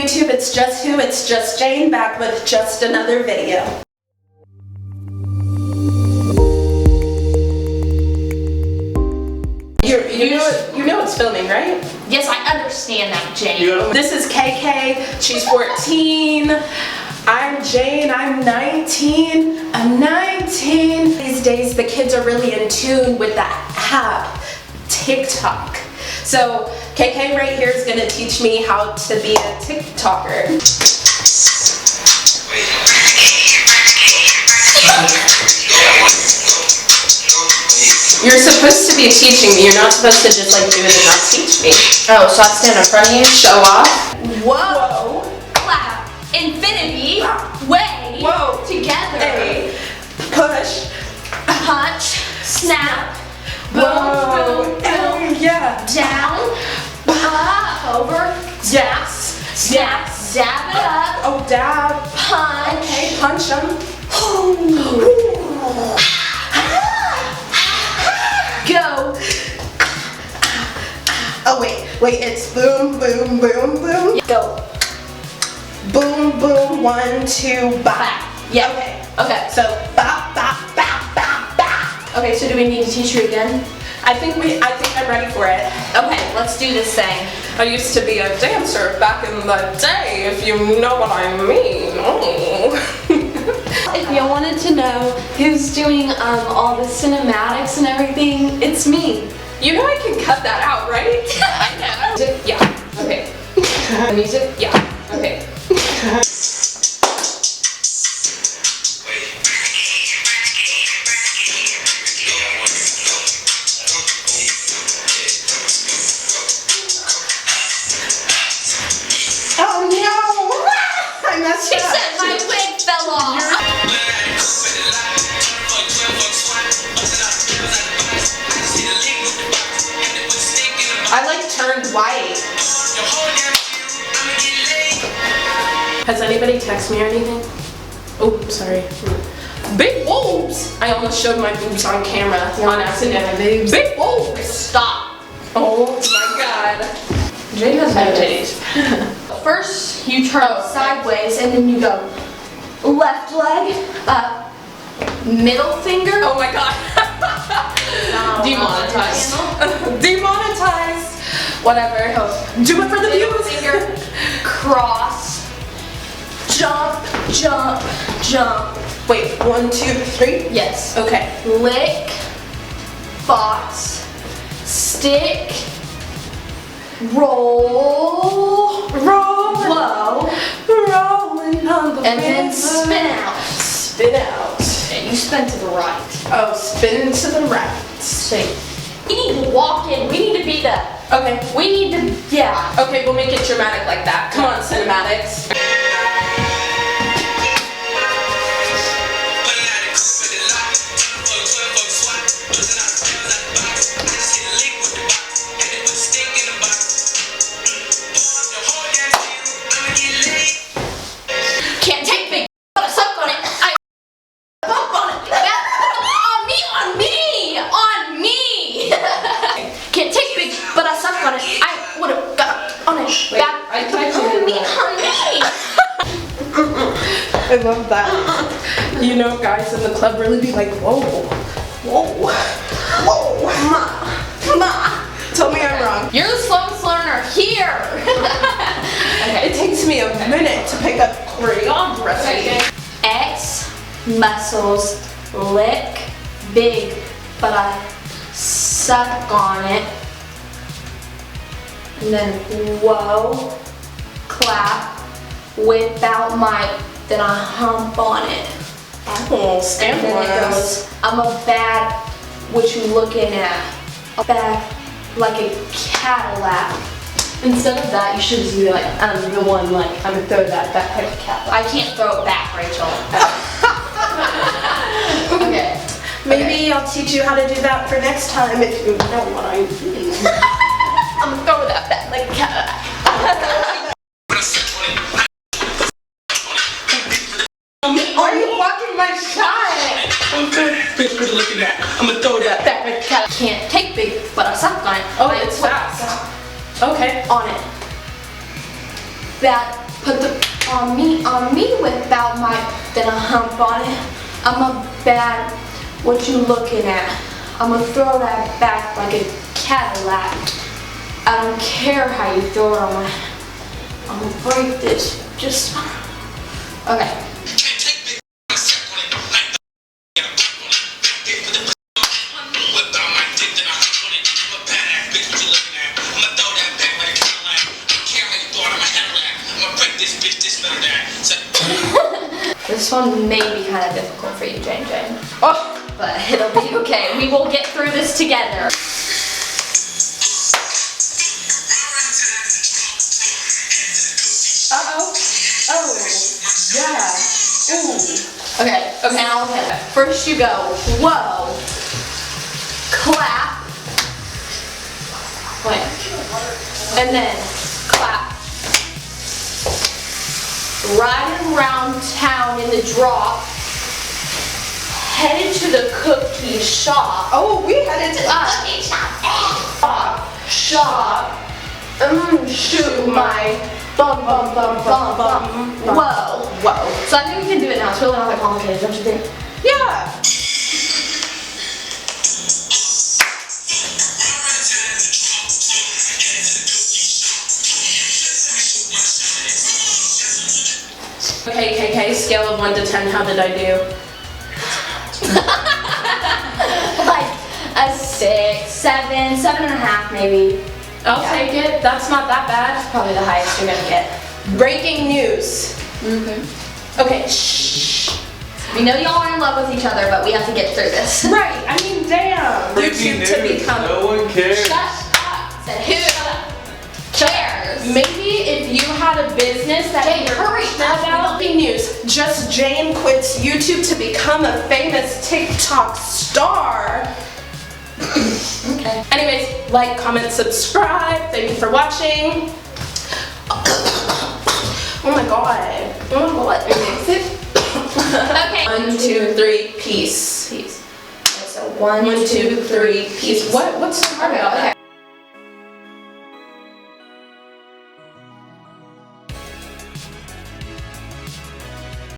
YouTube, it's just Jane back with just another video. You know it's filming, right? Yes, I understand that, Jane. This is KK, she's 14. I'm Jane, I'm 19. I'm 19. These days the kids are really in tune with that app, TikTok. So KK right here is gonna teach me how to be a TikToker. You're supposed to be teaching me. You're not supposed to just like do it and not teach me. Oh, so I stand in front of you? Show off. Whoa. Clap. Infinity. Way. Whoa. Together. A. Push. Punch. Snap. Boom. Whoa. Boom. Boom. Yeah. Down. Up. Over. Snap. Snap. Dab it up. Oh, dab. Punch. Okay, punch them. Go. Oh wait, it's boom, boom, boom, boom. Go. Boom, boom, 1, 2, bop. Yeah. Okay. So bop, bop, bop, bop, bop. Okay, so do we need to teach you again? I think I'm ready for it. Okay, let's do this thing. I used to be a dancer back in the day, if you know what I mean. Oh. If you wanted to know who's doing all the cinematics and everything, it's me. You know I can cut that out, right? I know. Music? Yeah. Okay. Music? Yeah. Okay. Oh no! I messed She up. said my wig fell off. I like turned white. Has anybody texted me or anything? Oh, sorry. Big boobs! I almost showed my boobs on camera on accident. Big boobs! Stop. Oh my god. Jane has no titties. First, you turn sideways and then you go left leg up, middle finger. Oh my god. Demonetized. Demonetized. Whatever. Do it for the Middle views. finger, cross, jump, jump, jump. Wait, 1, 2, 3? Yes. Okay. Lick, FAQS, stick, roll, low, rolling on the and then river. spin out. Spin out. And you spin to the right. Oh, spin to the right. So we need to walk in. We need to be the. Okay. We need to. Yeah. Okay, we'll make it dramatic like that. Come on, cinematics. Can't take big, but I suck on it. I bump on it. On me. Can't take big, but I suck on it. I would have got on it. Wait, I typed On me. I love that. You know, guys in the club really be like, whoa, whoa, whoa, ma. Tell me I'm wrong. You're the slowest learner here. Okay. It takes me a minute to pick up choreography. X muscles lick big, but I suck on it. And then whoa, clap, whip out my, then I hump on it. Oh, And then it goes, I'm a bad, what you looking at? A bad, like a Cadillac. Instead of that, you should just be like, I'm the one, like, I'm gonna throw that back like a cat. I can't throw it back, Rachel. Okay. Maybe I'll teach you how to do that for next time if you know what I mean. I'm gonna throw that back like a Cadillac. Are you blocking my shot? I'm gonna throw that back. Can't take big, but I suck on it. Oh, I it's put fast. Okay. on it. bad. Put the on me without my, then a hump on it. I'm a bad, what you looking at? I'm gonna throw that back like a Cadillac. I don't care how you throw it on my, I'm gonna break this, just, okay. This one may be kind of difficult for you, Jane. Oh, but it'll be okay. We will get through this together. Uh-oh. Oh. Yeah. Ooh. Okay, now, first you go, whoa, clap, wait, and then clap. Riding around town in the drop, headed to the cookie shop. Oh, we headed to the cookie shop. Shoot my bum. Whoa. Whoa. So I think we can do it now. It's really not that complicated, don't you think? Yeah. Okay, scale of 1 to 10, how did I do? Like a 6, 7, 7.5 maybe. I'll take it. That's not that bad. Probably the highest you're gonna get. Breaking news. Okay, shh. We know y'all are in love with each other, but we have to get through this. Right, I mean, damn. Breaking YouTube to news. become. No one cares. Shut up. Said who cares? Maybe if you had a business that Jane, you're hurry. about breaking news. Just Jane quits YouTube to become a famous TikTok star. Okay. Anyways, like, comment, subscribe. Thank you for watching. Oh my god. Oh my god. Okay. 1, 2, 3, peace. Peace. Okay, so 1, 1, 2, 3, peace. What's the part Okay, about that? okay.